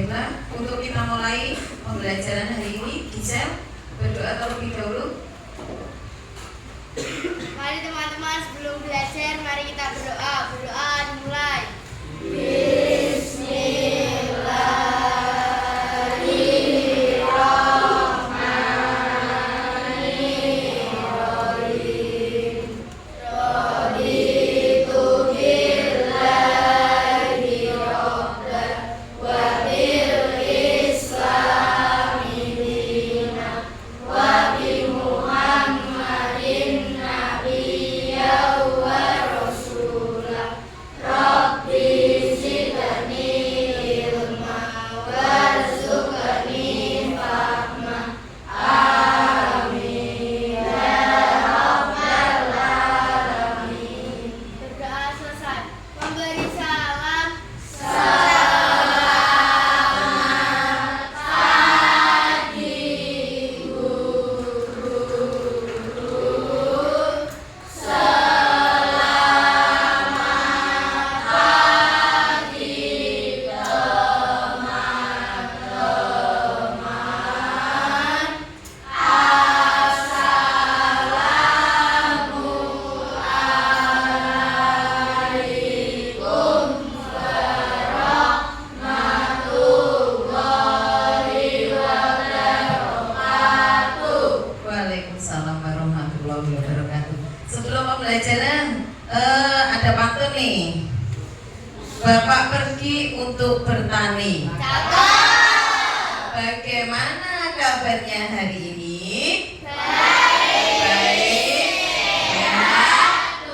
Alhamdulillah, untuk kita mulai pembelajaran hari ini, Gisel berdoa terlebih dahulu. Mari teman-teman, sebelum belajar, mari kita berdoa. Berdoa dimulai. Ada pantun nih. Bapak pergi untuk bertani. Bagaimana kabarnya hari ini? Baik. Ya,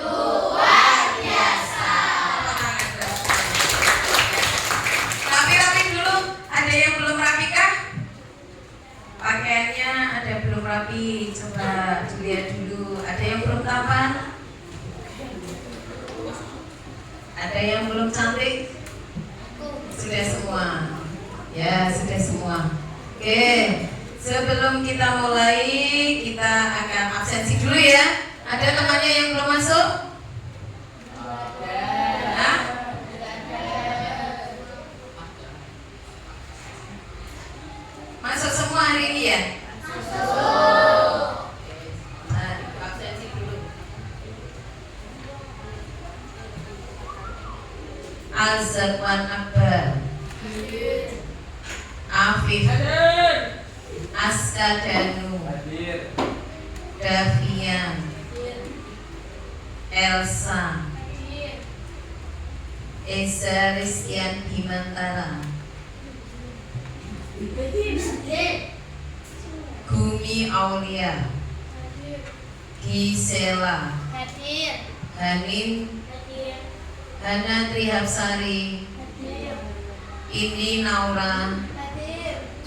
luar biasa. Rapi dulu. Ada yang belum rapi kah? Pakaiannya ada belum rapi. Coba dilihat dulu. Ada yang belum tampan? Ada yang belum cantik? Sudah semua. Ya, sudah semua. Oke, sebelum kita mulai, kita akan absensi dulu ya. Ada temannya yang belum masuk? Hah? Masuk semua hari ini ya? Azzawan Akbar, Afif, Askadanu, Davian, Elsa, Eza Rizkian Bimantara, Gumi Aulia, Gisela, Hanin, Hana Trihapsari, Indi Naura,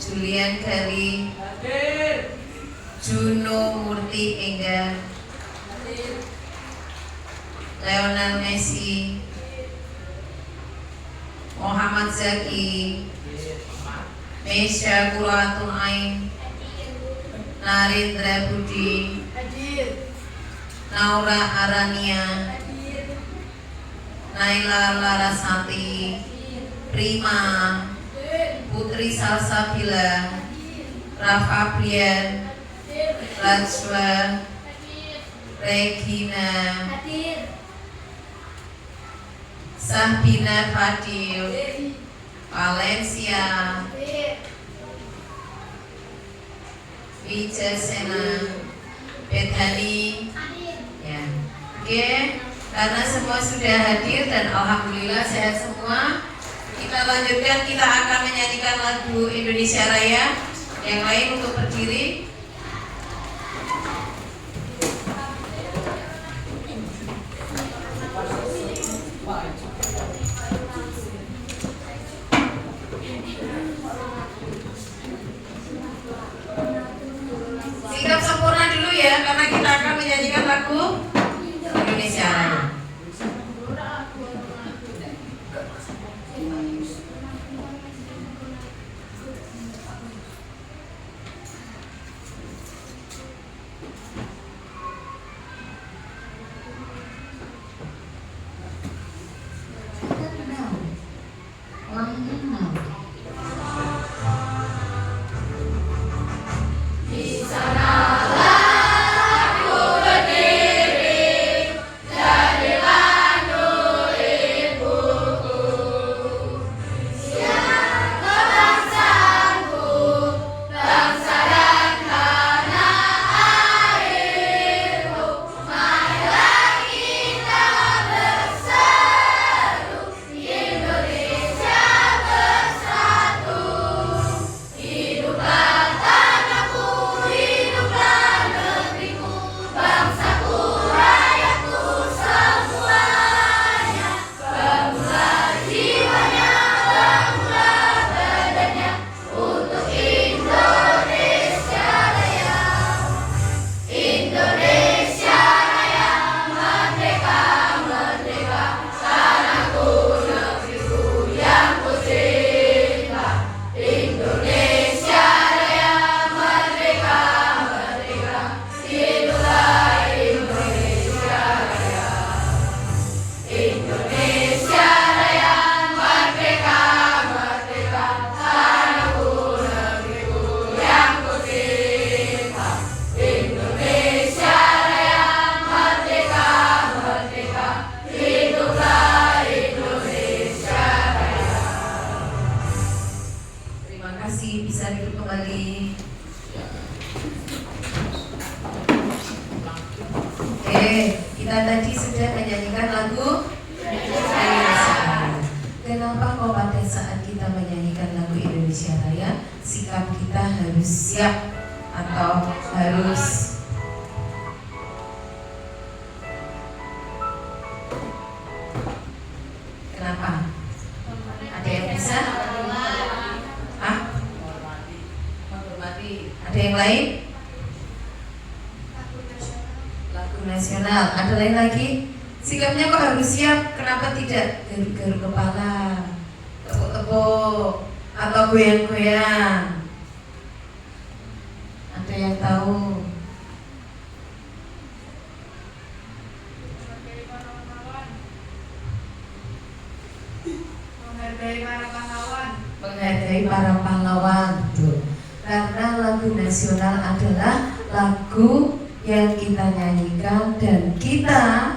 Julian Gali, Juno Murti Enggar, Leonel Messi, Muhammad Zaki, Mesya Kulatun Ain, Narendra Budi, Naura Arania, Naila Larasati, Prima, Putri Salsabila, Rafa Brian, Rajwa, Regina, Sahbina Fadil, Valencia, Wijasena, Bethany. Ya, oke. Karena semua sudah hadir dan alhamdulillah sehat semua, kita lanjutkan. Kita akan menyanyikan lagu Indonesia Raya. Yang lain untuk berdiri. Sikap sempurna dulu ya, karena kita akan menyanyikan lagu Indonesia Raya. sudah menyanyikan lagu Indonesia Raya. Kenapa kok pada saat kita menyanyikan lagu Indonesia Raya, sikap kita harus siap atau harus kenapa? Ada yang bisa? Ah? Menghormati. Ada yang lain? Lagu nasional. Ada lain lagi? Sikapnya kok harus siap? Kenapa tidak garuk-garuk kepala, tepuk-tepuk, atau goyang-goyang? Ada yang tahu? Menghargai para pahlawan. Menghargai para pahlawan. Tuh. Karena lagu nasional adalah lagu yang kita nyanyikan dan kita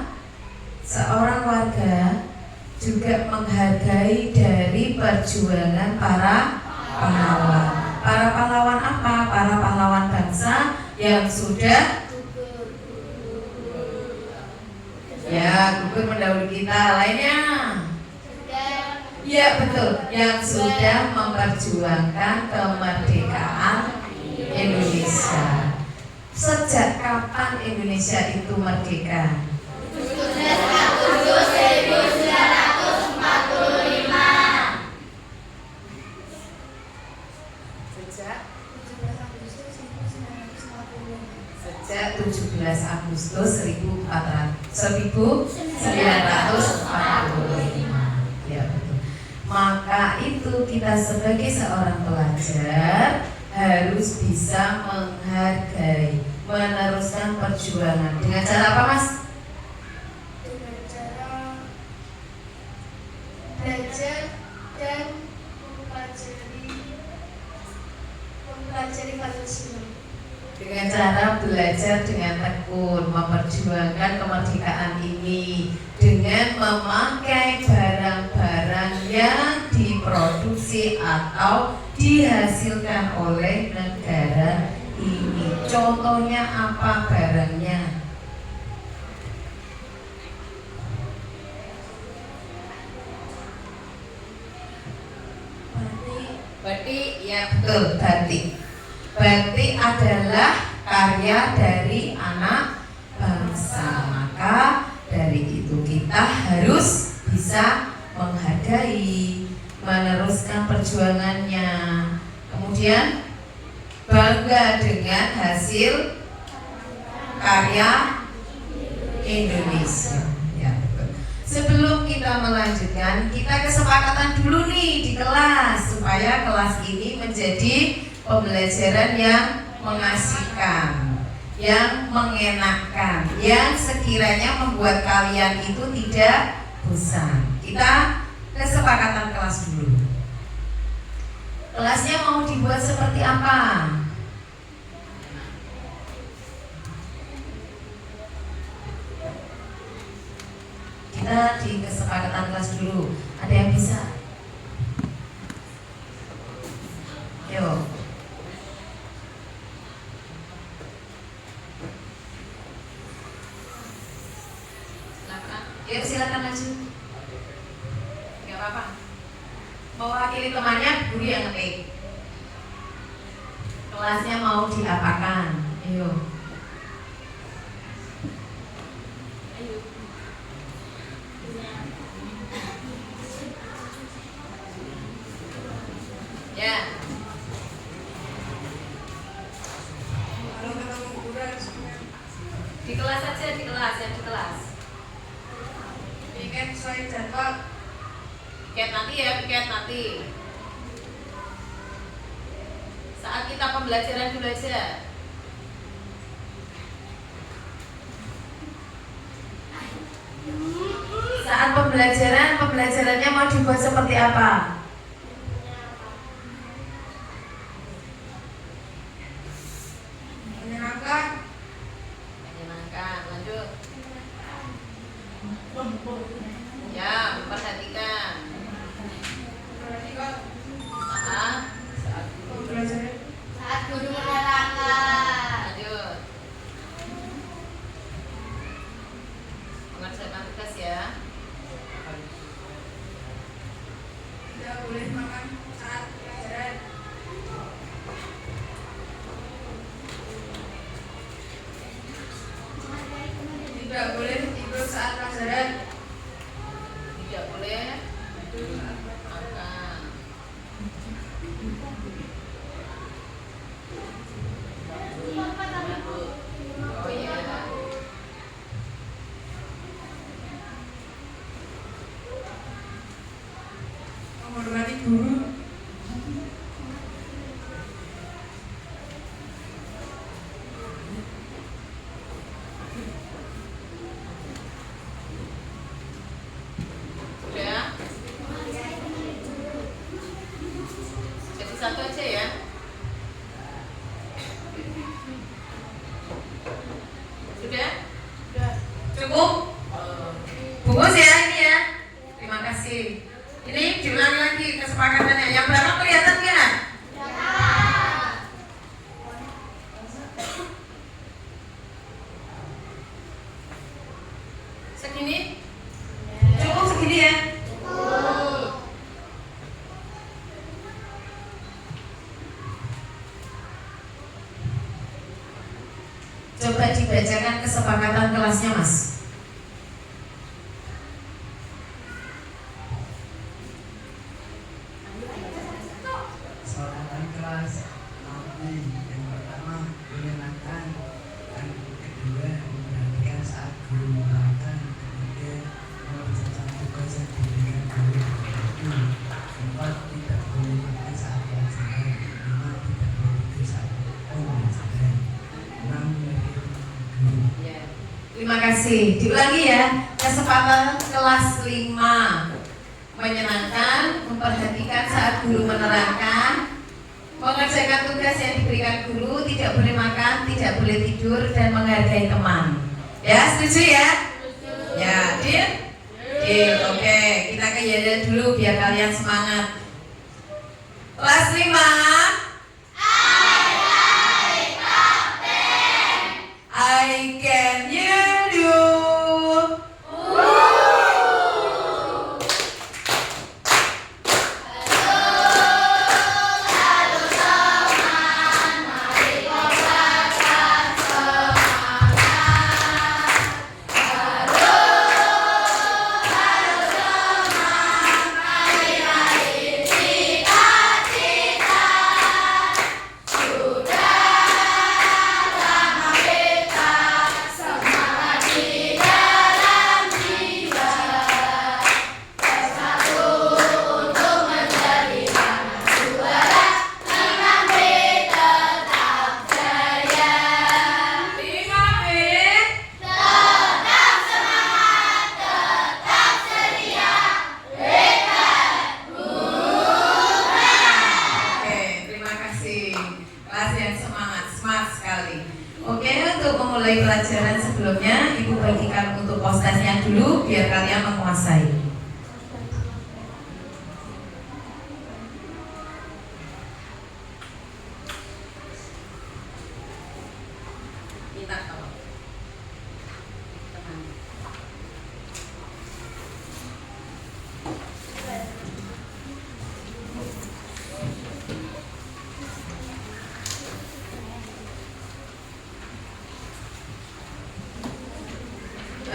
seorang warga juga menghargai dari perjuangan para pahlawan. Para pahlawan apa? Para pahlawan bangsa yang sudah gugur mendahului kita. Lainnya? Ya betul, yang sudah memperjuangkan kemerdekaan Indonesia. Sejak kapan Indonesia itu merdeka? 17 Agustus 1945. Sejak 17 Agustus 1945. Ya betul. Maka itu kita sebagai seorang pelajar harus bisa menghargai, meneruskan perjuangan. Dengan cara apa, Mas? Dengan cara belajar dan mempelajari Pancasila. Dengan cara belajar dengan tekun, memperjuangkan kemerdekaan ini dengan memakai barang-barang yang diproduksi atau dihasilkan oleh negara ini. Contohnya apa barangnya? Batik, ya betul, batik. Batik adalah karya dari anak bangsa. Maka dari itu kita harus bisa menghargai, meneruskan perjuangannya. Kemudian bangga dengan hasil karya Indonesia. Ya, betul. Sebelum kita melanjutkan, kita kesepakatan dulu nih di kelas supaya kelas ini menjadi pembelajaran yang mengasihkan, yang mengenakkan, yang sekiranya membuat kalian itu tidak bosan. Kita kesepakatan kelas dulu. Kelasnya mau dibuat seperti apa? Kita di kesepakatan kelas dulu. Ada yang bisa? Yo. Yuk silakan maju. Gak apa-apa. Mewakili temannya, guru yang ngetik. Kelasnya mau diapakan? Ayo. Ya. Di kelas aja, di kelas, ya di kelas. Piket sesuai jadwal. Piket nanti ya, piket nanti. Saat kita pembelajaran dulu aja. Saat pembelajarannya mau dibuat seperti apa? Menyenangkan. Lanjut. Ya, perhatikan. Saat guru menerangkan. Lanjut. Oh iya. Menghormati guru. Sudah? Jadi satu aja ya. Sudah? Cukup? Bungkus ya ini ya. Terima kasih. Ini diulangi lagi kesepakatannya. Yang belakang kelihatan nggak? Segini? Cukup segini ya? Coba dibacakan kesepakatan kelasnya, Mas. Kesepakatan kelas nanti yang pertama menyenangkan, yang kedua memperhatikan saat guru menerangkan, kemudian mengerjakan tugas yang diberikan guru itu, empat tidak boleh makan saat pelajaran, lima tidak boleh tidur saat pembelajaran, enam memiliki guru. Ya. Terima kasih. Diulangi ya. Kesempatan kelas 5. Menyenangkan, memperhatikan saat guru menerangkan, mengerjakan tugas yang diberikan guru, tidak boleh makan, tidak boleh tidur, dan menghargai teman. Ya, setuju ya? Ya, deal? Deal. Oke, kita ke Yaya dulu biar kalian semangat. Kelas 5. I can hear you. Pelajaran sebelumnya Ibu bagikan untuk postasnya dulu biar kalian menguasai. Minta tolong. Tenang.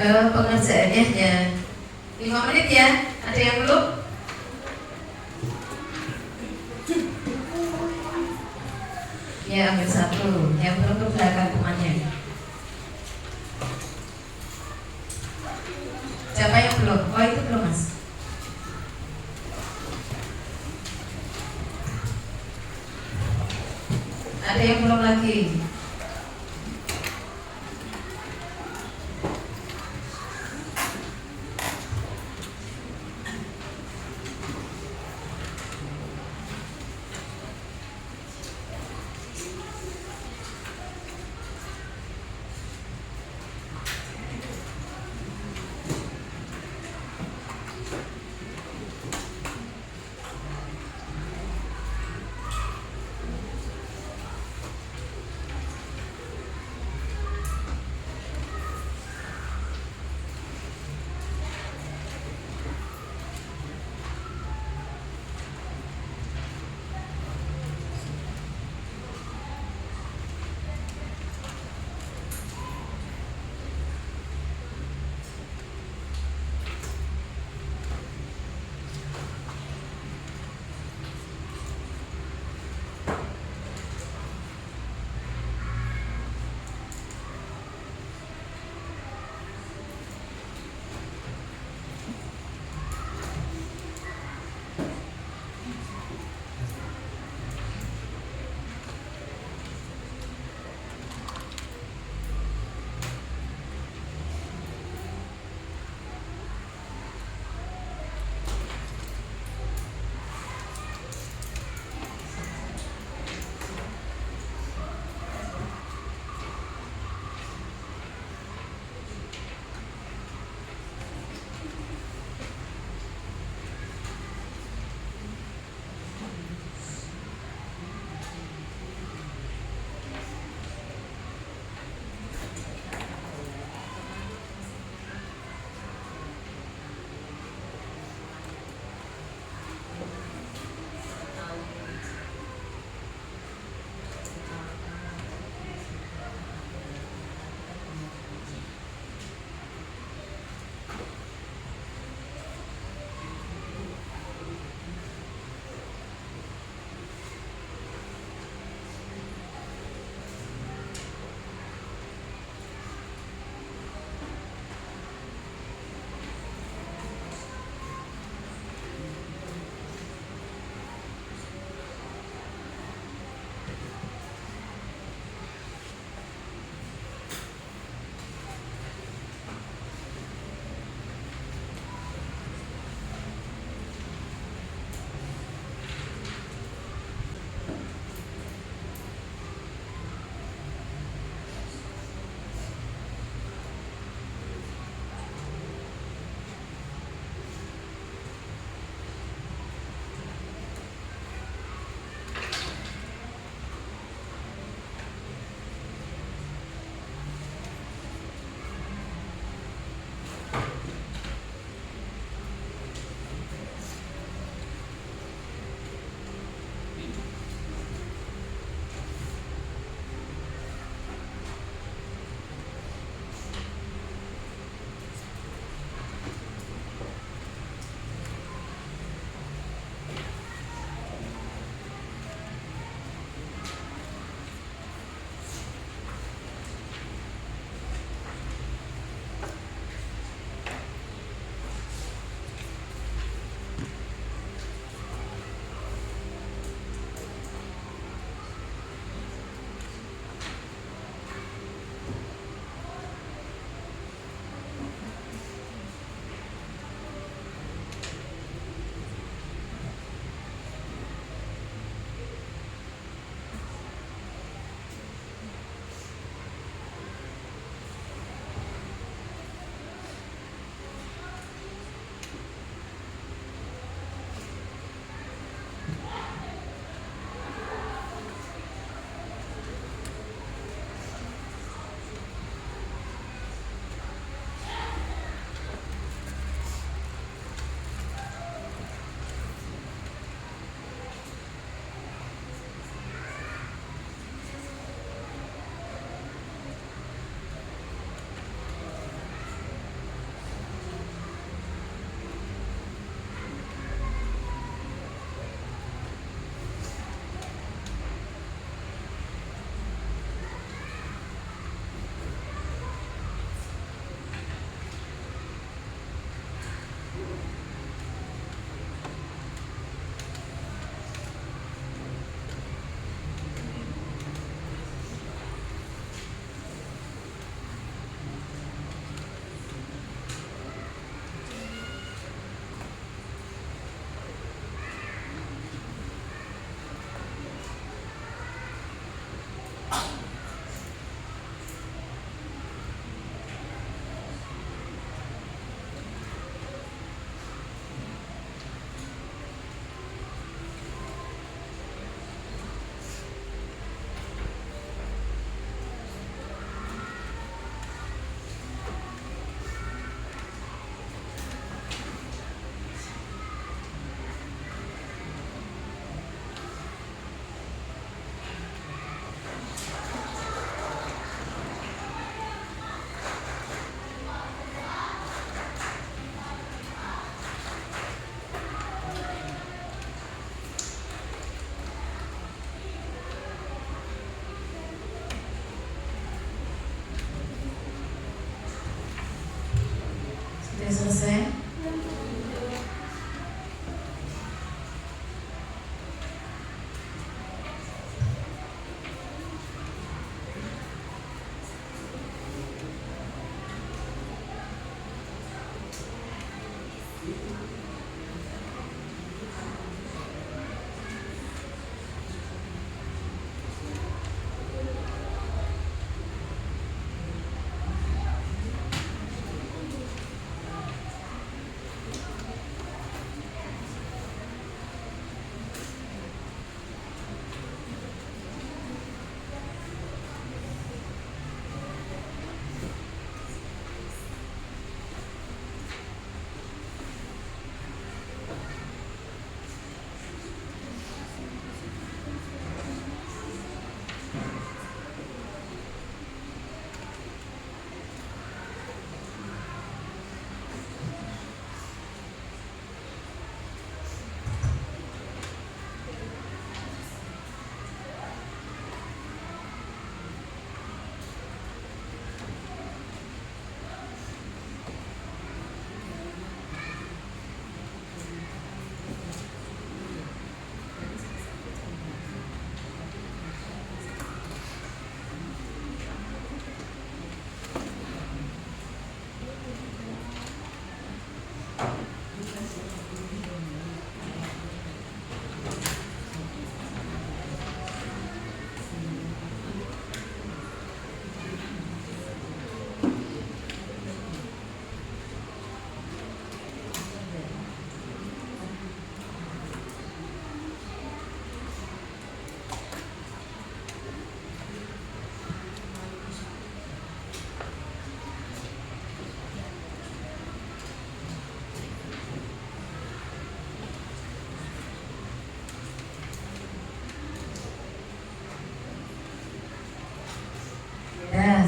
Pengerjaannya hanya 5 menit ya. Ada yang belum? Ya, ambil satu. Yang belum ke belakang temannya. Siapa yang belum? Oh, itu belum, Mas. Ada yang belum lagi?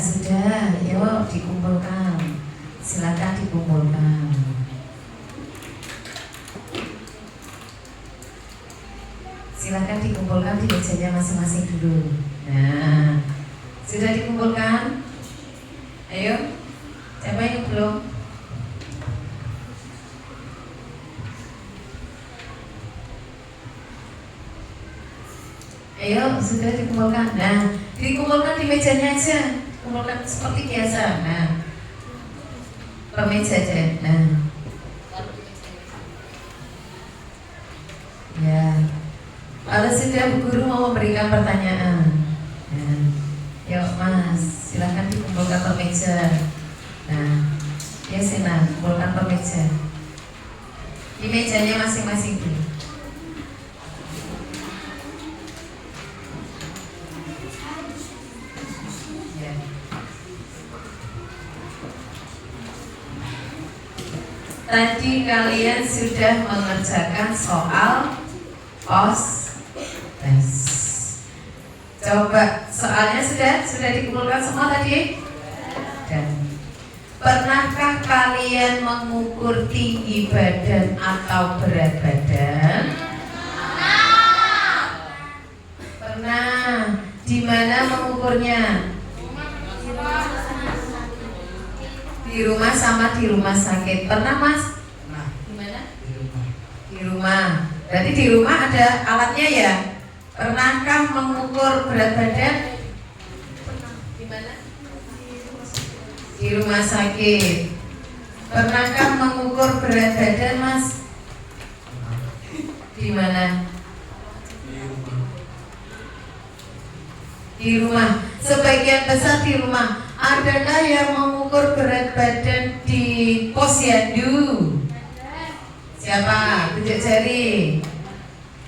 sudah, yuk dikumpulkan. Silakan dikumpulkan. Silakan dikumpulkan di mejanya masing-masing dulu. Nah, sudah dikumpulkan? Ayo, siapa yang belum? Ayo, sudah dikumpulkan. Nah, dikumpulkan di mejanya aja. Kumpulkan seperti biasa. Nah, ke meja aja. Nah, ya. Kalau sudah Bu Guru mau memberikan pertanyaan. Nah, yuk Mas, silahkan dikumpulkan per meja. Nah, ya Sena, kumpulkan per meja. Di mejanya masing-masing dulu. Ya. Tadi kalian sudah mengerjakan soal pos tes. Coba soalnya sudah dikumpulkan semua tadi? Dan pernahkah kalian mengukur tinggi badan atau berat badan? Pernah. Di mana mengukurnya? Di rumah sama di rumah sakit. Pernah Mas? Nah, Di mana? di rumah. Di rumah. Berarti di rumah ada alatnya ya? Pernahkah mengukur berat badan? Di mana? Di rumah sakit. Pernahkah mengukur berat badan, Mas? Di mana? Di rumah. Di rumah. Sebagian besar di rumah. Adakah yang mengukur berat badan di posyandu? Siapa? Tunjuk jari.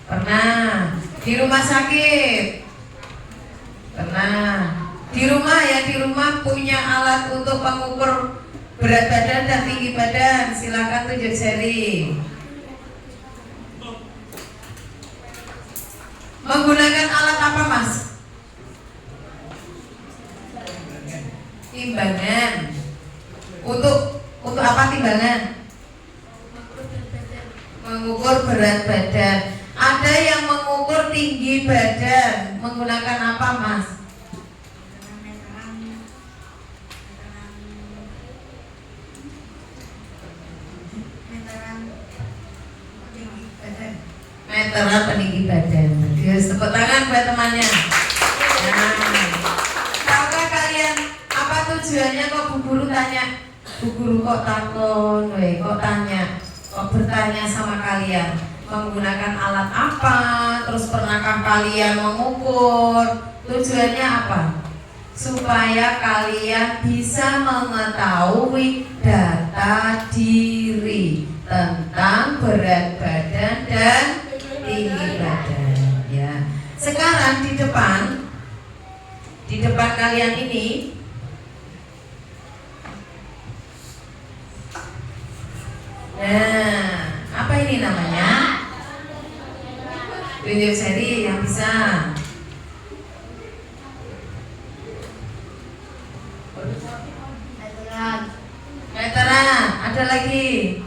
Pernah. Di rumah sakit. Pernah. Di rumah ya, di rumah punya alat untuk mengukur berat badan dan tinggi badan. Silakan tunjuk jari. Menggunakan alat apa, Mas? Timbangan. Untuk apa timbangan? Mengukur berat badan. Ada yang mengukur tinggi badan menggunakan apa, Mas? Meteran peninggi badan. Bagus, tepuk tangan buat temannya. Nah, tahukah kalian apa tujuannya kok Bu Guru tanya? Bu Guru kok takon, kok tanya, kok bertanya sama kalian menggunakan alat apa? Terus pernahkah kalian mengukur? Tujuannya apa? Supaya kalian bisa mengetahui data diri tentang berat badan dan tinggi badan. Ya. Sekarang di depan kalian ini nah, apa ini namanya? Tunjuk jari yang bisa. Meteran, ada lagi.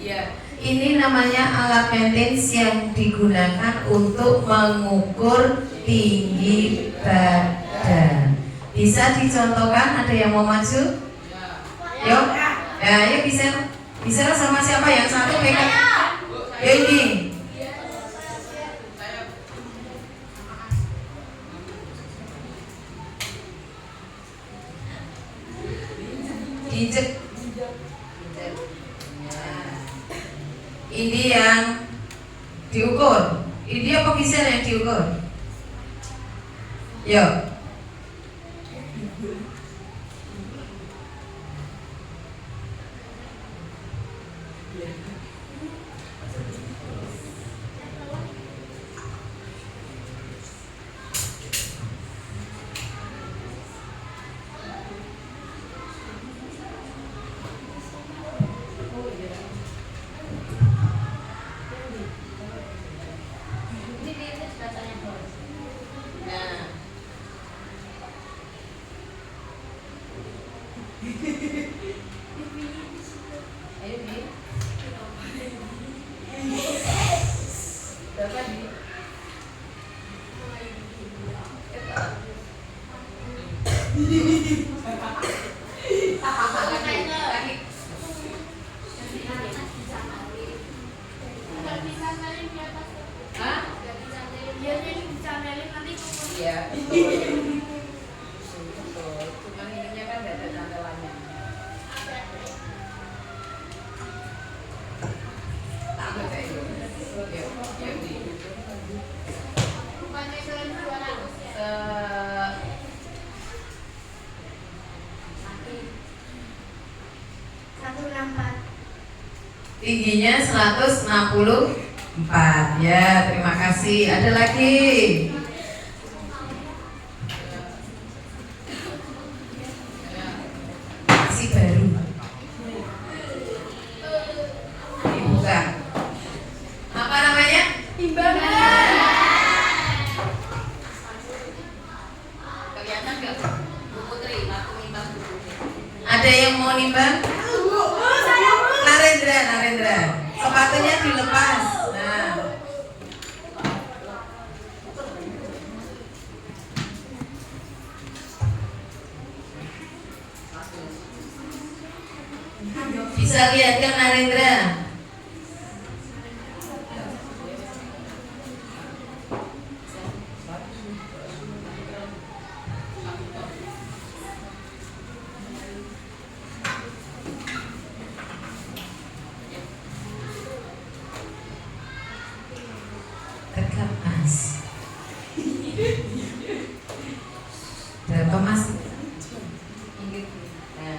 Ya, ini namanya alat maintenance yang digunakan untuk mengukur tinggi badan. Bisa dicontohkan? Ada yang mau maju? Yuk, ya, yuk bisa sama siapa? Yang satu pegang. Ya ini. Dijek. Ini yang diukur. Ini apa bisa yang diukur? Yuk. Hah? Biasanya dicantelin nanti Iya, betul. Betul. Cuman ininya kan nggak ada cantelannya. Tambah kayak gitu. Yuk, yuk di. bukannya selain 200 ya. Se- Satu enam empat. Tingginya 164. Ya, terima kasih. Ada lagi? Masih baru. Dibuka. Apa namanya? Timbangan. Kelihatan nggak? Bu Putri, aku nimbang buku. Ada yang mau nimbang? Narendra. Sepatunya dilepas. Nah. Bisa lihat kan Narendra? Tegap mas. Berapa mas? Nah.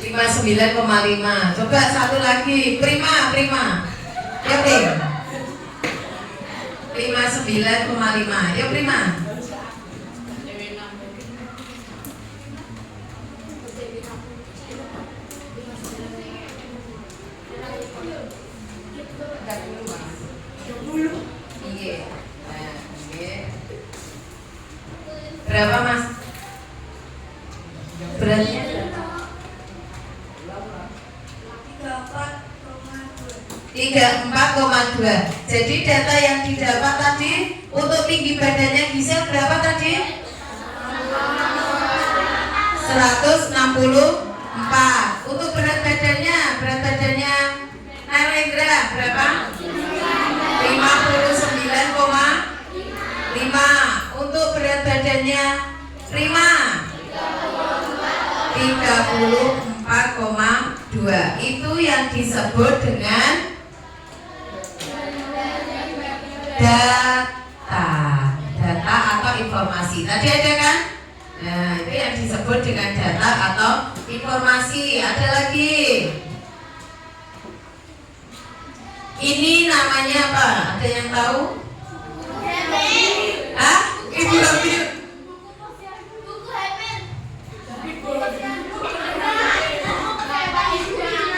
59,5. Coba satu lagi. Prima. Ya Prim. 59,5. Ya Prima. Iya. Nah, iya. Berapa mas? Beratnya? 34,2. Jadi data yang didapat tadi untuk tinggi badannya Gisel berapa tadi? 164. Untuk berat badannya Narendra berapa? 59,5. Untuk berat badannya Prima 34,2. Itu yang disebut dengan data atau informasi. Tadi ada kan? Nah, itu yang disebut dengan data atau informasi. Ada lagi. Ini namanya apa? Ada yang tahu? Hah? Ibu Hamil. Buku Hamil.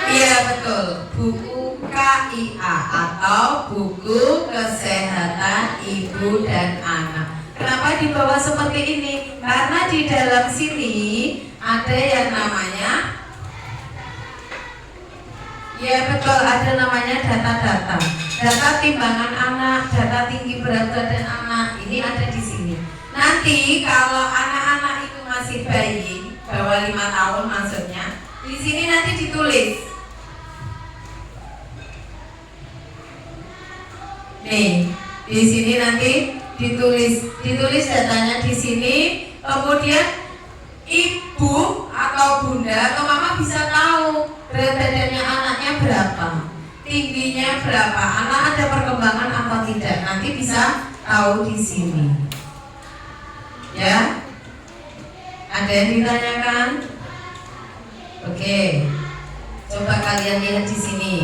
Iya betul. Buku KIA atau buku kesehatan ibu dan anak. Kenapa dibawa seperti ini? Karena di dalam sini ada yang namanya, ya betul, ada namanya data-data. Data timbangan anak, data tinggi berat badan anak, ini ada di sini. Nanti kalau anak-anak itu masih bayi, bawah 5 tahun maksudnya, di sini nanti ditulis. Nih, di sini nanti ditulis datanya di sini. Kemudian ibu atau bunda atau mama bisa tahu berat badannya anaknya berapa, tingginya berapa, anak ada perkembangan apa tidak. Nanti bisa tahu di sini. Ya, ada yang ditanyakan? Oke, coba kalian lihat di sini.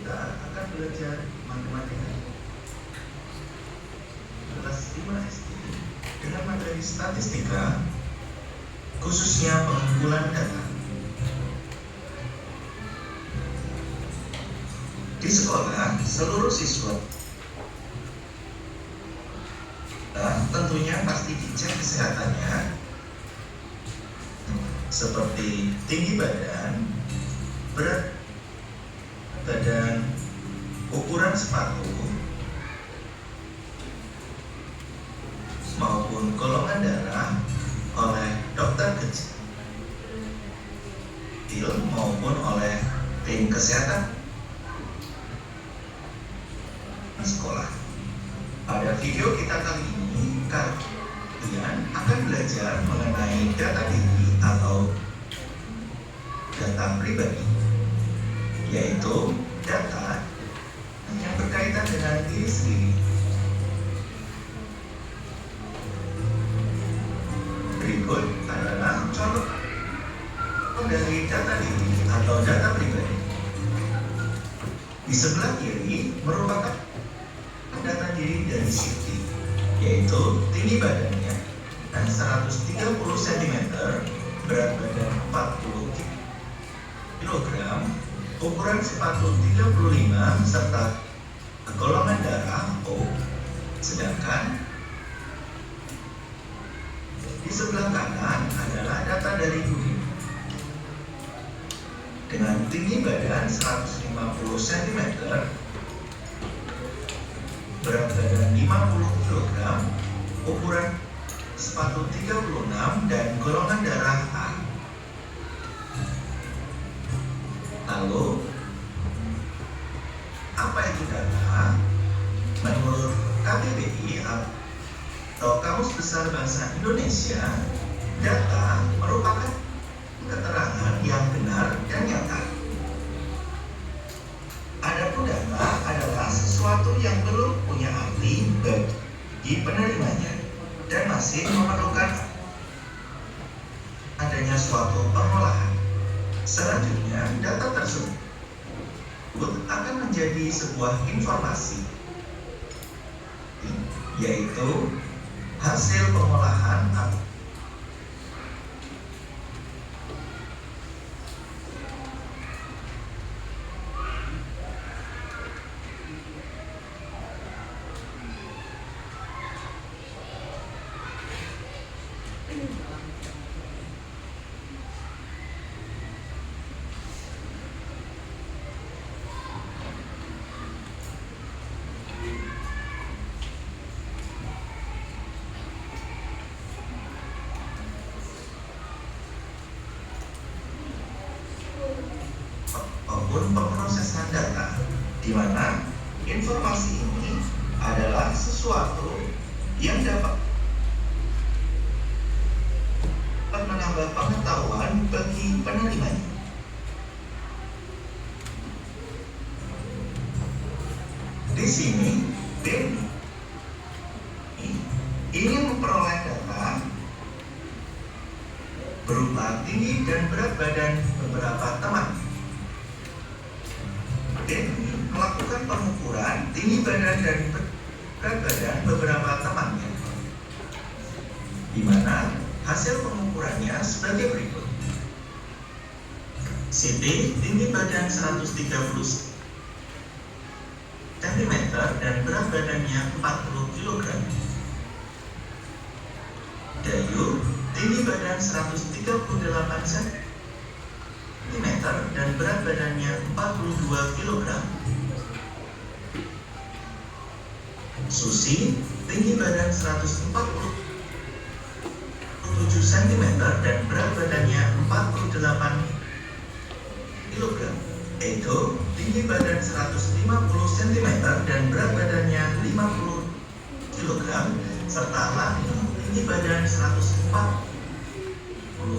kita akan belajar matematika kelas 5 SD dengan materi statistika, khususnya pengumpulan data. Di sekolah, seluruh siswa tentunya pasti dicek kesehatannya, seperti tinggi badan, berat badan, ukuran sepatu, maupun golongan darah oleh dokter kecil maupun oleh tim kesehatan sekolah. Pada video kita kali ini, kalian akan belajar mengenai data diri atau data pribadi, yaitu data yang berkaitan dengan diri sendiri. Berikut adalah contoh dari data diri atau data pribadi. Di sebelah kiri merupakan data diri dari Siti, yaitu tinggi badannya 130 cm, berat badan 40 kg, ukuran sepatu 35, serta golongan darah O. Sedangkan di sebelah kanan adalah data dari Budi dengan tinggi badan 150 cm, berat badan 50 kg, ukuran sepatu 36, dan golongan darah A. Lalu, apa itu data? Menurut KBBI atau Kamus Besar Bahasa Indonesia, data merupakan keterangan yang benar dan nyata. Adapun data adalah sesuatu yang belum punya arti bagi penerimanya dan masih memerlukan adanya suatu pengolahan. Selanjutnya, data tersebut akan menjadi sebuah informasi, yaitu hasil pengolahan maupun pemrosesan data, di mana informasi ini adalah sesuatu yang dapat menambah pengetahuan bagi penerimanya. Di sini, Denny ingin memperoleh data berupa tinggi dan berat badan beberapa teman. Denny melakukan pengukuran tinggi badan dan berat badan beberapa temannya, di mana hasil pengukurannya sebagai berikut. Siti tinggi badan 130 cm dan berat badannya 40 kg. Dayu tinggi badan 138 cm dan berat badannya 42 kg. Susi tinggi badan 147 cm dan berat badannya 48 kg. Edo tinggi badan 150 cm dan berat badannya 50 kg, serta Lani tinggi badan 140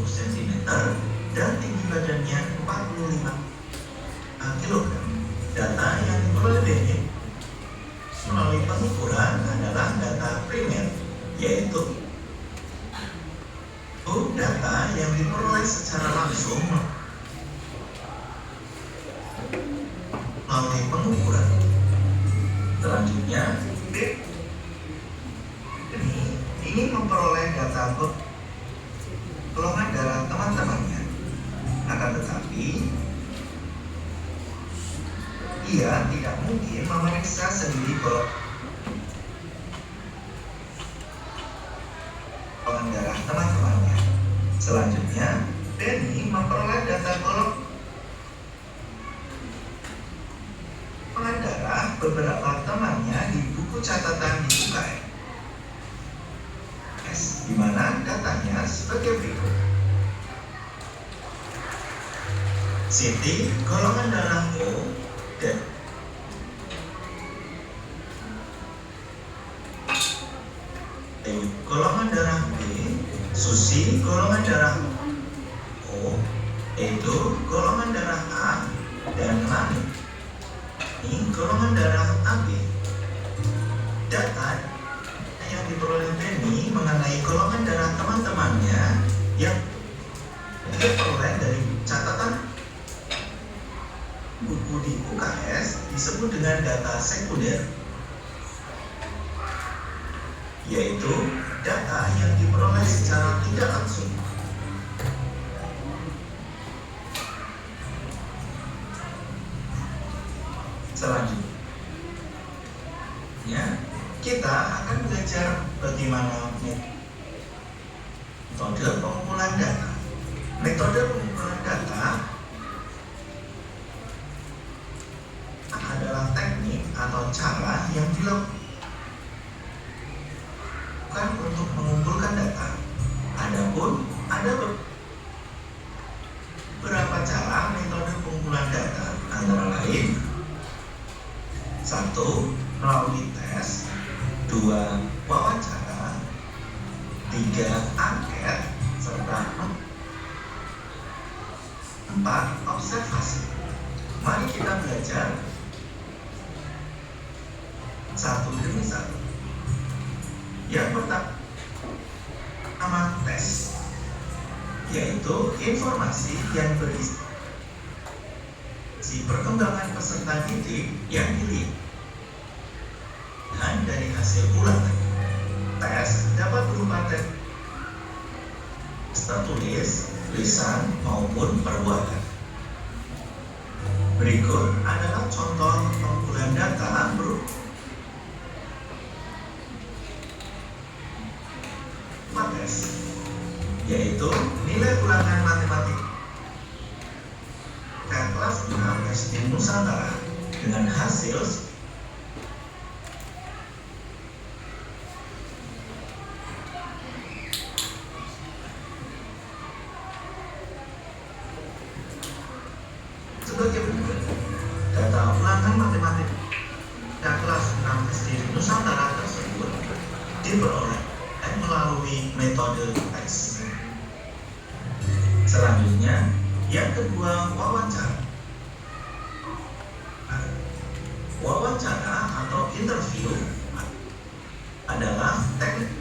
cm dan tinggi badannya 45 kg. Data yang diperoleh melalui pengukuran adalah data primer, yaitu data yang diperoleh secara langsung metode pengukuran. Selanjutnya, B ini ingin memperoleh data golongan darah teman-temannya. Akan tetapi, ia tidak mungkin memeriksa sendiri golongan darah teman-temannya. Selanjutnya, Benny memperoleh data golongan darah beberapa temannya di buku catatan di UKS, di mana datanya sebagai berikut. Siti golongan darah O dan golongan darah B, Susi golongan darah O, Edo golongan darah A, dan Lani ini golongan darah AB. Data yang diperoleh Benny mengenai golongan darah teman-temannya yang diperoleh dari catatan buku di UKS disebut dengan data sekunder, yaitu data yang diperoleh secara tidak langsung. Selanjutnya, kita akan belajar bagaimana metode pengumpulan data. Metode pengumpulan data adalah teknik atau cara yang dilakukan untuk mengumpulkan data. Adapun ada beberapa cara metode pengumpulan data, antara lain 1. Melalui tes, 2. Wawancara, 3. Angket, serta 4. Observasi. Mari kita belajar satu demi satu. Yang pertama, tes, yaitu informasi yang berisi perkembangan peserta didik yang dilihat dari hasil ulangan. Tes dapat berupa tes tertulis, lisan, maupun perbuatan. Berikut adalah contoh pengumpulan data berupa tes, yaitu nilai ulangan matematika kelas 6 SD Nusantara dengan hasil sebagai berikut. Data ulangan matematika kelas 6 SD Nusantara tersebut diperoleh melalui metode tes. Selanjutnya, yang kedua, wawancara. Wawancara atau interview adalah teknik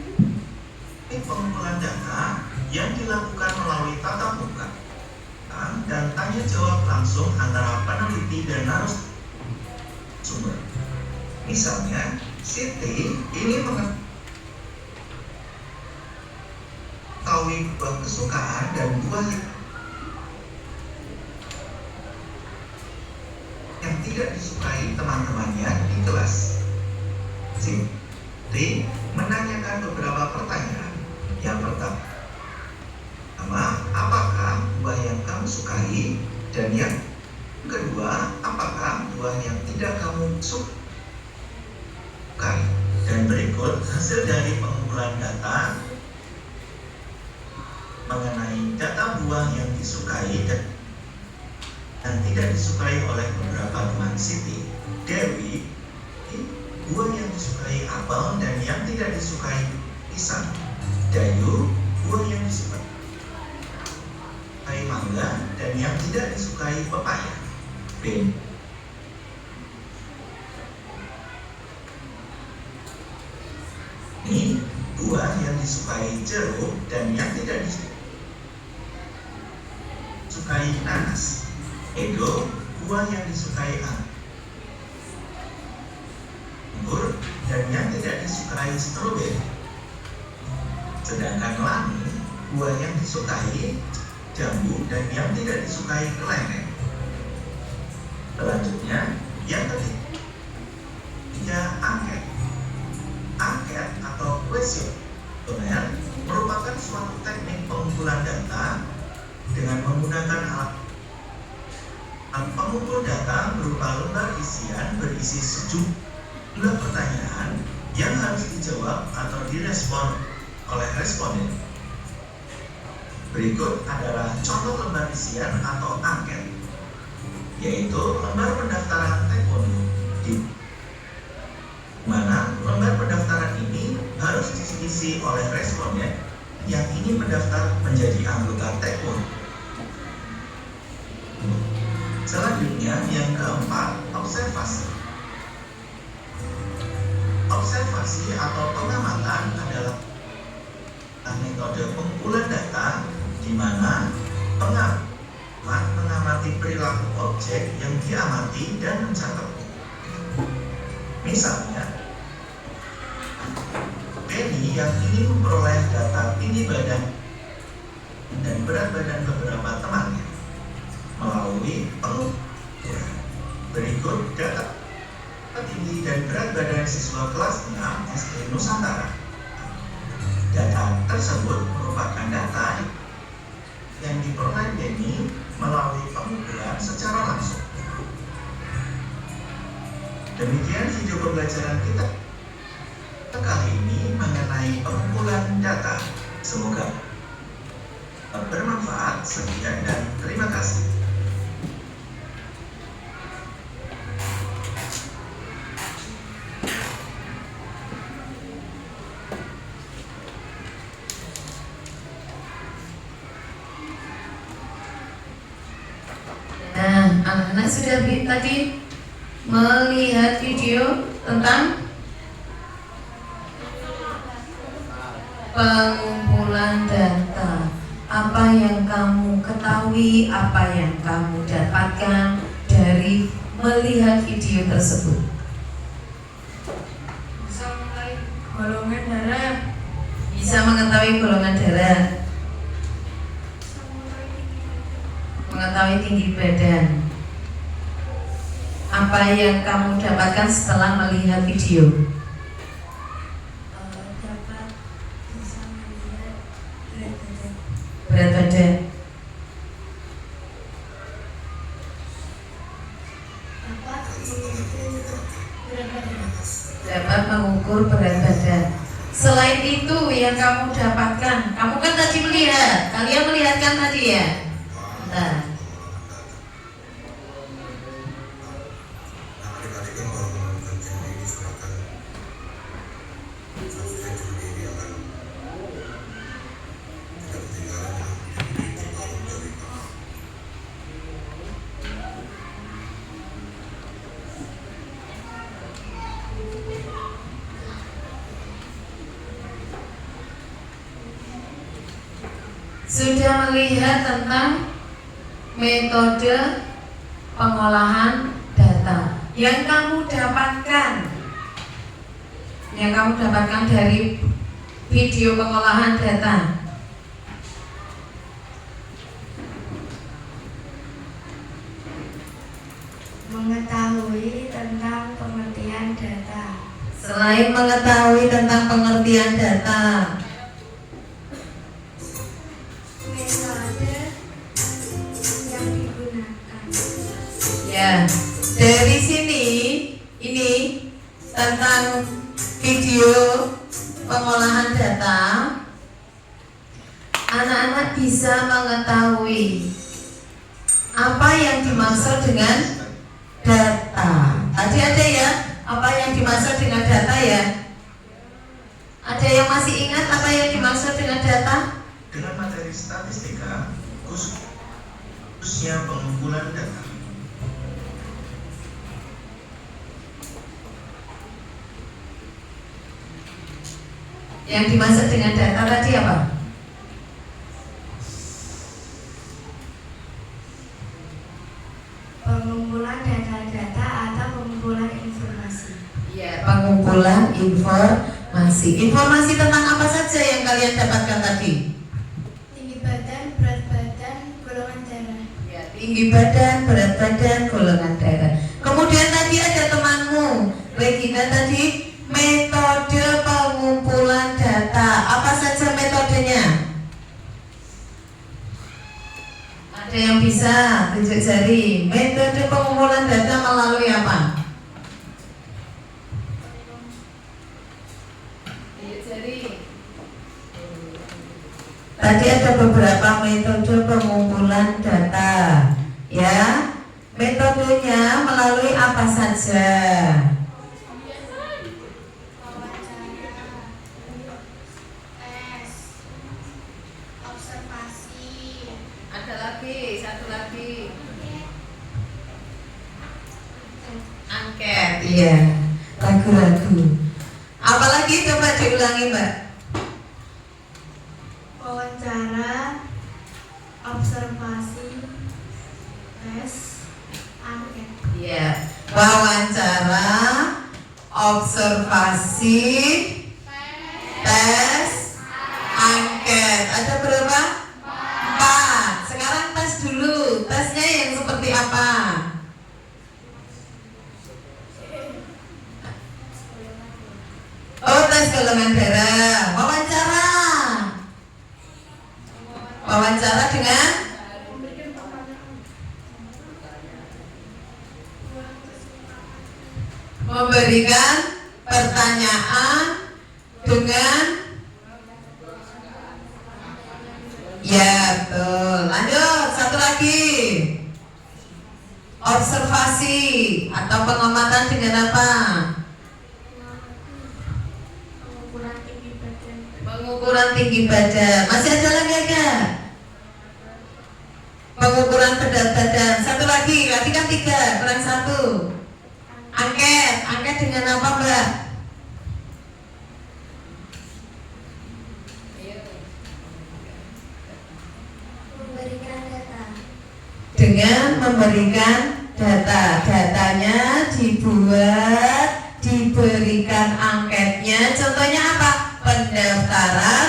pengumpulan data yang dilakukan melalui tatap muka dan tanya jawab langsung antara peneliti dan narasumber. Misalnya, Siti ini mengetahui buah kesukaan dan buah yang tidak disukai teman-temannya di kelas. Siti menanyakan beberapa pertanyaan. Yang pertama, apakah buah yang kamu sukai? Dan yang kedua, apakah buah yang tidak kamu sukai? Dan berikut hasil dari pengumpulan data mengenai data buah yang disukai dan tidak disukai oleh beberapa teman Siti. Dewi, buah yang disukai apel dan yang tidak disukai pisang. Dayu, buah yang disukai mangga dan yang tidak disukai pepaya. Ben, ini buah yang disukai jeruk dan yang tidak disukai nanas. Edo, buah yang disukai dan yang tidak disukai stroberi. Sedangkan lemon, buah yang disukai jambu dan yang tidak disukai kelengeng. Selanjutnya, yang ketiga, angket. Angket atau kuesioner merupakan suatu teknik pengumpulan data dengan menggunakan alat pengumpul data berupa lembar isian berisi sejumlah pertanyaan yang harus dijawab atau direspon oleh responden. Berikut adalah contoh lembar isian atau angket, yaitu lembar pendaftaran taekwondo, di mana lembar pendaftaran ini harus diisi oleh responden yang ingin mendaftar menjadi anggota taekwondo. Selanjutnya, yang keempat, observasi. Observasi atau pengamatan adalah metode pengumpulan data di mana pengamat mengamati perilaku objek yang diamati dan mencatat. Misalnya, Penny yang ingin memperoleh data tinggi badan dan berat badan beberapa temannya melalui pengukuran. Berikut data tinggi dan berat badan siswa kelas 6 SD Nusantara. Data tersebut merupakan data yang diperoleh Denny melalui pengukuran secara langsung. Demikian video pembelajaran kita kali ini mengenai pengumpulan data. Semoga bermanfaat. Sekian dan terima kasih. Anak-anak sudah tadi melihat video tentang pengumpulan data. Apa yang kamu ketahui, apa yang kamu dapatkan dari melihat video tersebut? Bisa mengetahui golongan darah. Bisa mengetahui golongan darah, mengetahui tinggi badan. Apa yang kamu dapatkan setelah melihat video? Dapat bisa melihat berat badan. Berat badan. Dapat mengukur berat badan. Dapat mengukur berat badan. Selain itu yang kamu dapatkan, kamu kan tadi melihat, kalian melihatkan tadi ya? Nah, sudah melihat tentang metode pengolahan data yang kamu dapatkan dari video pengolahan data. Mengetahui tentang pengertian data. Selain mengetahui tentang pengertian data, Metode yang digunakan. ya, dari sini ini tentang video pengolahan data, anak-anak bisa mengetahui apa yang dimaksud dengan data. Tadi ada ya, apa yang dimaksud dengan data ya? Ada yang masih ingat apa yang dimaksud dengan data? Dengan materi statistika, khususnya pengumpulan data. Yang dimaksud dengan data tadi apa? Pengumpulan data-data atau pengumpulan informasi. Ya, pengumpulan informasi. Informasi tentang apa saja yang kalian dapatkan tadi? Tinggi badan, berat badan, golongan darah. Ya, tinggi badan, berat badan, golongan darah. Kemudian tadi ada temanmu, Regina tadi, metode pengumpulan data. Apa saja metodenya? Ada yang bisa tunjuk jari. Metode pengumpulan data melalui apa? Tunjuk jari. Tadi ada beberapa metode pengumpulan data, ya. Metodenya melalui apa saja? Tes, observasi, Ada lagi, satu lagi. Angket, iya. Ragu-ragu. Apalagi coba diulangi, Mbak. wawancara, observasi, tes, angket. Iya. Wawancara, observasi, tes, angket. Ada berapa? 4. Sekarang tes dulu. Tesnya yang seperti apa? Oh, tes golongan darah. Wawancara. Wawancara dengan memberikan pertanyaan dengan ya, betul. Lanjut, satu lagi. Observasi atau pengamatan dengan apa? Pengukuran tinggi badan. Pengukuran tinggi badan. Masih ada lagi agak? Pengukuran berat badan. Satu lagi, tadi kan 3, kurang 1. Angket, angket dengan apa, Mbak? Memberikan data. Dengan memberikan data. Datanya dibuat, diberikan angketnya. Contohnya apa? Pendaftaran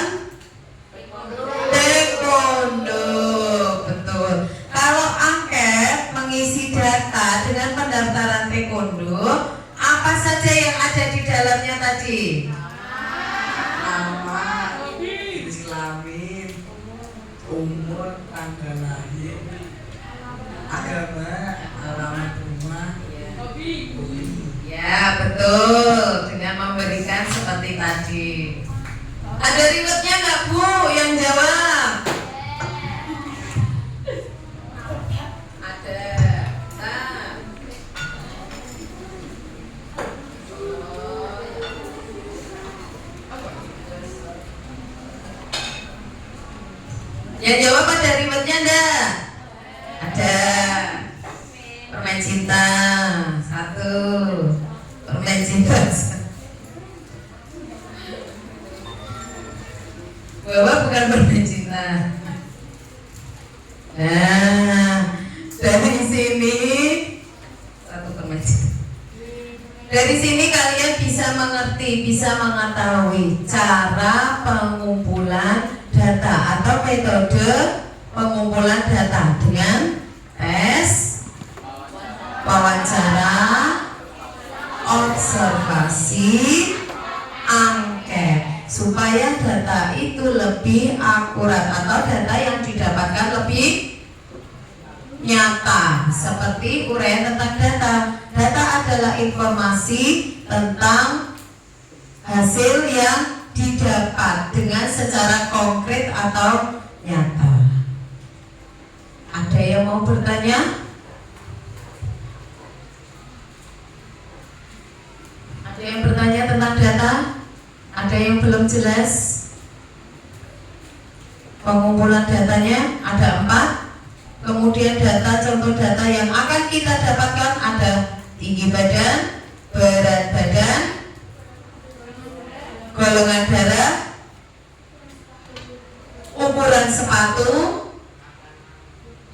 taekwondo. Betul. Kalau angket mengisi data dengan pendaftaran taekwondo, apa saja yang ada di dalamnya tadi? Nama, jenis kelamin, umur, tanggal lahir, agama, alamat rumah, hobi. Ya, betul. Dengan memberikan seperti tadi. Ada ribetnya nggak, Bu, yang jawab? Ada. Nah. Yang jawab ada ribetnya enggak? Ada. Permen cinta 1. Permen cinta. Bahwa bukan permen cinta. Nah, dari sini 1 permen cinta. Dari sini kalian bisa mengerti, bisa mengetahui cara pengumpulan data atau metode pengumpulan data dengan tes, wawancara, observasi, angket, supaya data itu lebih akurat atau data yang didapatkan lebih nyata. Seperti uraian tentang data. Data adalah informasi tentang hasil yang didapat dengan secara konkret atau nyata. Ada yang mau bertanya? Ada yang bertanya tentang data? Ada yang belum jelas? Pengumpulan datanya ada 4. Kemudian data, contoh data yang akan kita dapatkan ada tinggi badan, berat badan, golongan darah, ukuran sepatu,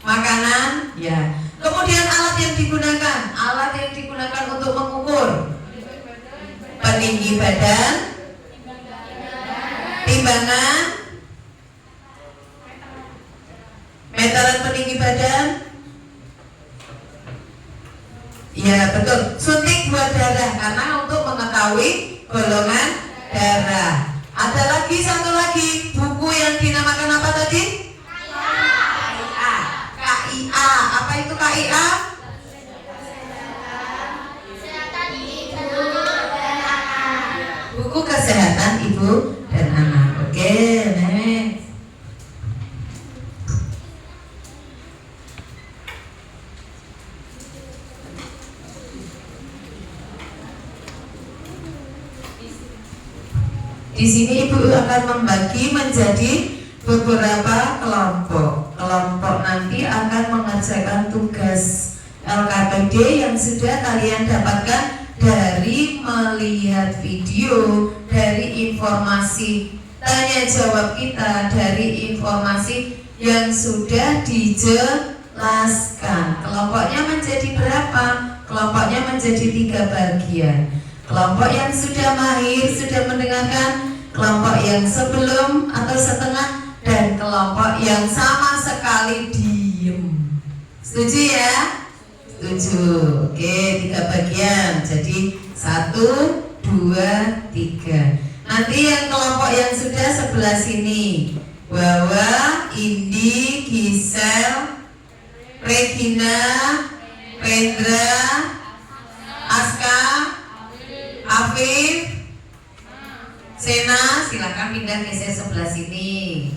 makanan, ya. Kemudian alat yang digunakan untuk mengukur peninggi badan, timbangan, meteran peninggi badan. Ya betul, suntik buat darah karena untuk mengetahui golongan darah. Ada lagi satu lagi buku yang dinamakan apa tadi? KIA. KIA. Apa itu KIA? Buku kesehatan ibu dan anak. Oke, next. Di sini ibu akan membagi menjadi beberapa kelompok. Kelompok nanti akan mengerjakan tugas LKPD yang sudah kalian dapatkan dari melihat video, dari informasi tanya jawab kita, dari informasi yang sudah dijelaskan. Kelompoknya menjadi berapa? Kelompoknya menjadi 3 bagian. Kelompok yang sudah mahir, sudah mendengarkan, kelompok yang sebelum atau setengah, dan kelompok yang sama sekali diem. Setuju ya? Setuju. Oke, 3 bagian. Jadi 1, 2, 3. Nanti yang kelompok yang sudah sebelah sini, Wawa, Indi, Gisel, Regina, Rendra, Aska, Afif, Sena, silakan pindah geser sebelah sini.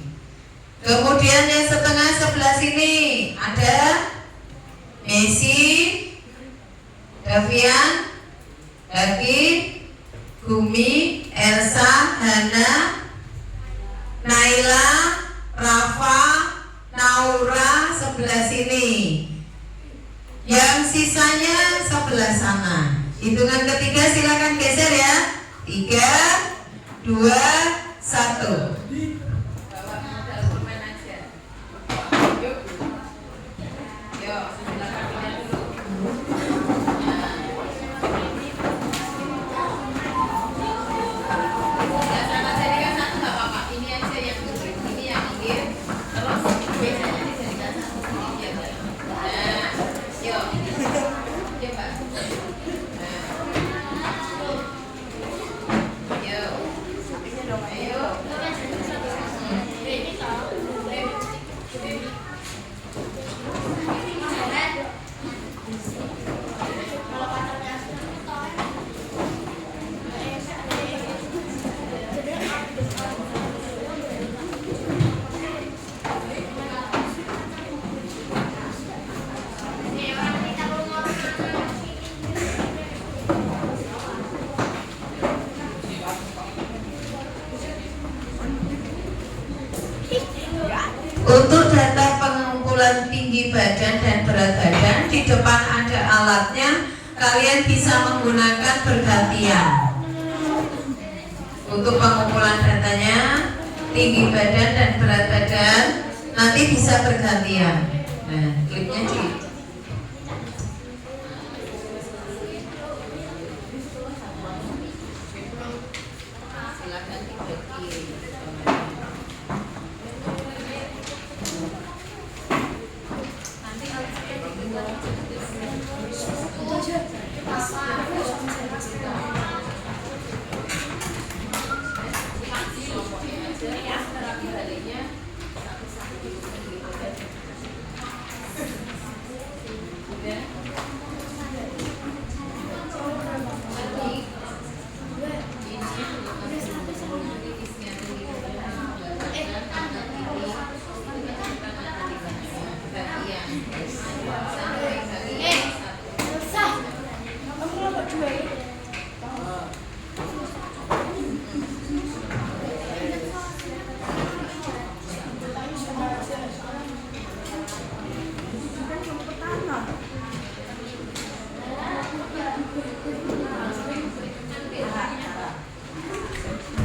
Kemudian yang setengah sebelah sini ada Messi, Davian, Daki, Gumi, Elsa, Hana, Naila, Rafa, Naura sebelah sini. Yang sisanya sebelah sana. Hitungan ketiga silakan geser ya. 3, 2, 1. Untuk data pengumpulan tinggi badan dan berat badan, di depan ada alatnya, kalian bisa menggunakan bergantian. Untuk pengumpulan datanya, tinggi badan dan berat badan, nanti bisa bergantian. Nah, klipnya di silakan dibagi.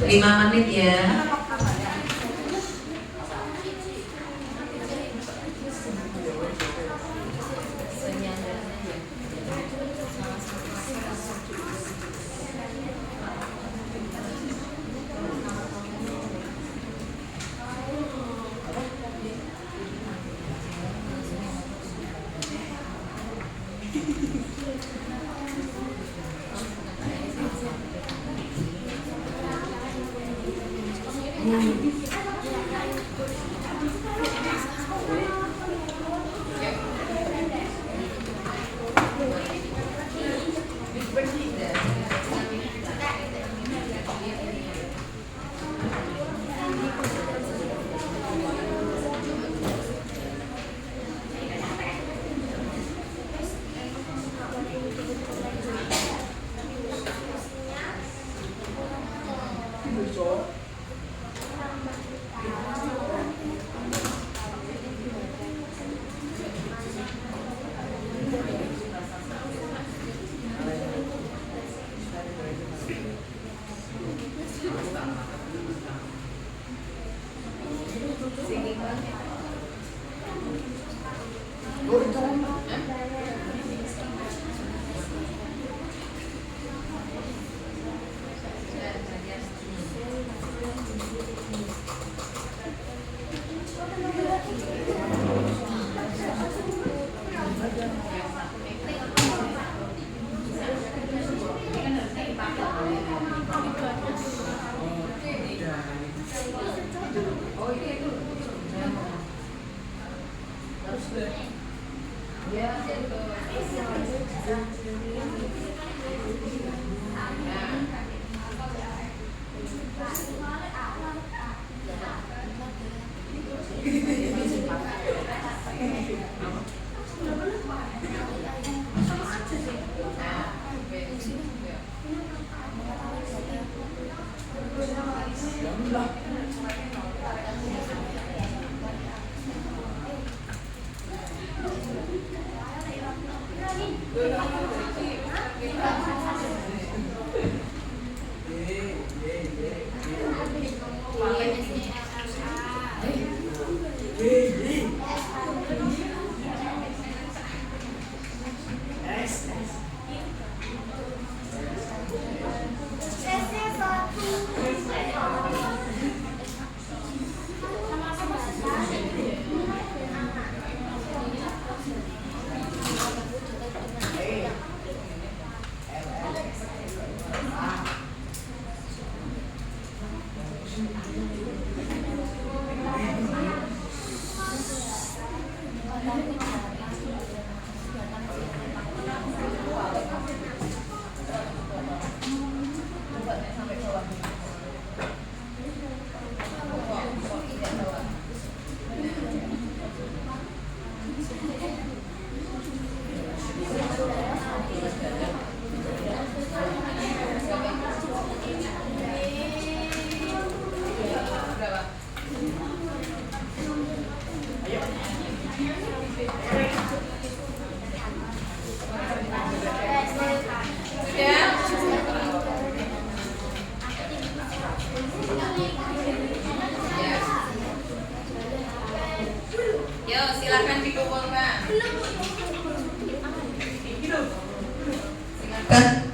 Lima menit ya.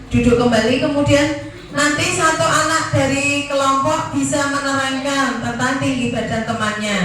Duduk kembali, kemudian nanti satu anak dari kelompok bisa menerangkan tentang tinggi badan temannya.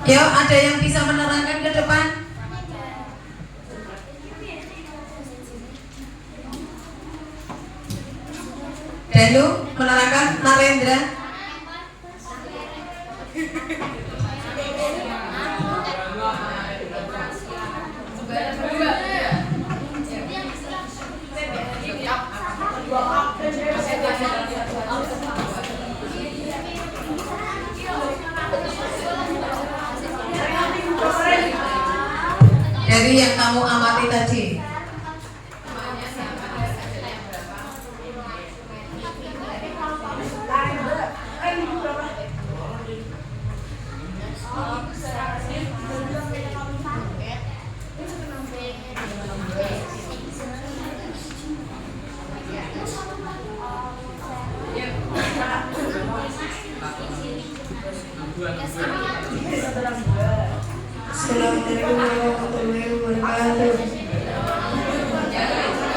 Yuk, ada yang bisa menerangkan ke depan? Danu, menerangkan. Narendra. Dari yang kamu amati tadi. Assalamualaikum warahmatullahi wabarakatuh.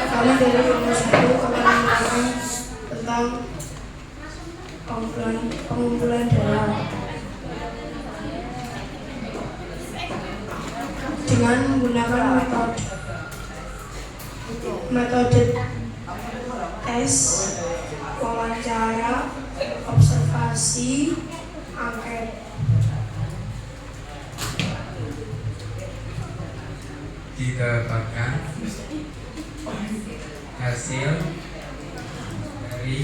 Kami dari kelas 1 akan menerangkan tentang pengumpulan darah dengan menggunakan metode tes, wawancara, observasi, angket. Didapatkan hasil dari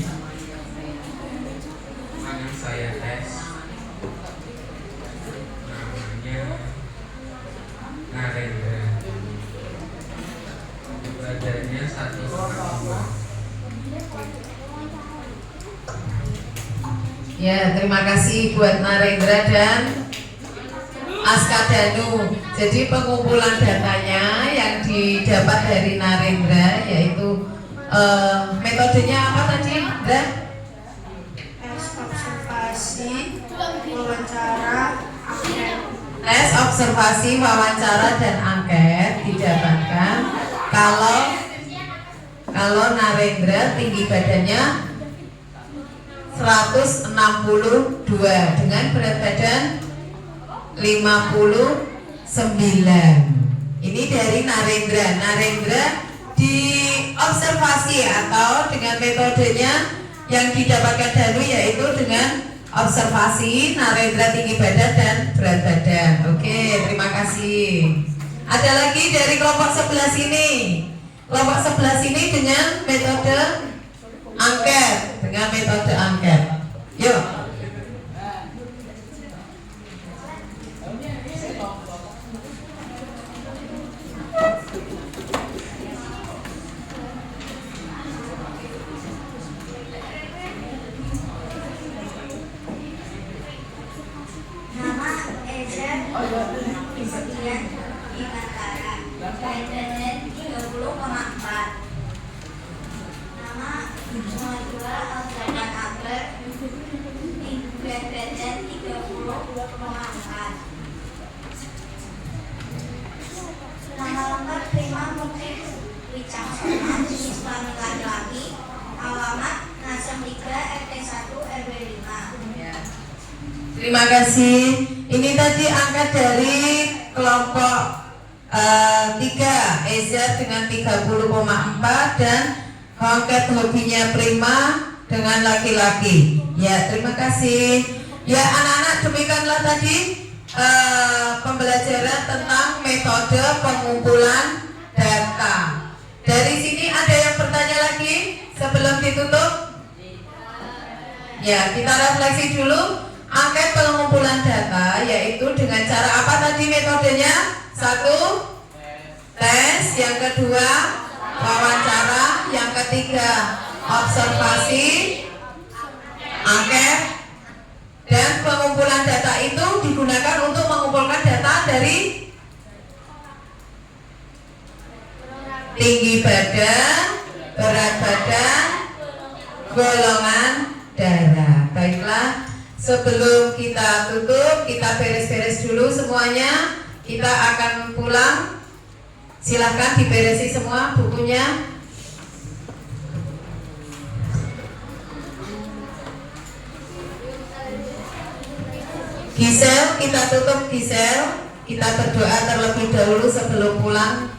yang saya tes, namanya Narendra, badannya 1,2. Ya, terima kasih buat Narendra dan Askadanu. Jadi pengumpulan datanya yang didapat dari Narendra yaitu metodenya apa tadi? Tes, observasi, wawancara, angket. Tes, observasi, wawancara dan angket didapatkan kalau Narendra tinggi badannya 162 dengan berat badan 59. Ini dari Narendra. Narendra diobservasi atau dengan metodenya yang didapatkan Danu yaitu dengan observasi Narendra tinggi badan dan berat badan. Oke, terima kasih. Ada lagi dari kelompok sebelah sini. Kelompok sebelah sini dengan metode angket. Dengan metode angket. Yuk. Nama Ezer Sekian Bimantara, berat badan 30,4. Nama Najwa Alzaman Akbar, berat badan 30,4. Nama lengkap Prima Mukti Wicaksono, jenis kelamin laki-laki, alamat Nasem 3 RT 1 RW 5. Terima kasih. Ini tadi angka dari kelompok 3 Ezer dengan 30,4 dan angkat hobinya Prima dengan laki-laki. Ya, terima kasih. Ya, anak-anak, demikianlah tadi pembelajaran tentang metode pengumpulan data. Dari sini ada yang bertanya lagi sebelum ditutup? Ya, kita refleksi dulu. Angket pengumpulan data yaitu dengan cara apa tadi metodenya? 1. Tes, yang kedua wawancara, yang ketiga observasi, angket, dan pengumpulan data itu digunakan untuk mengumpulkan data dari tinggi badan, berat badan, golongan darah. Baiklah, sebelum kita tutup, kita beres-beres dulu semuanya. Kita akan pulang. Silahkan diberesi semua bukunya. Gisel, kita tutup Gisel. Kita berdoa terlebih dahulu sebelum pulang.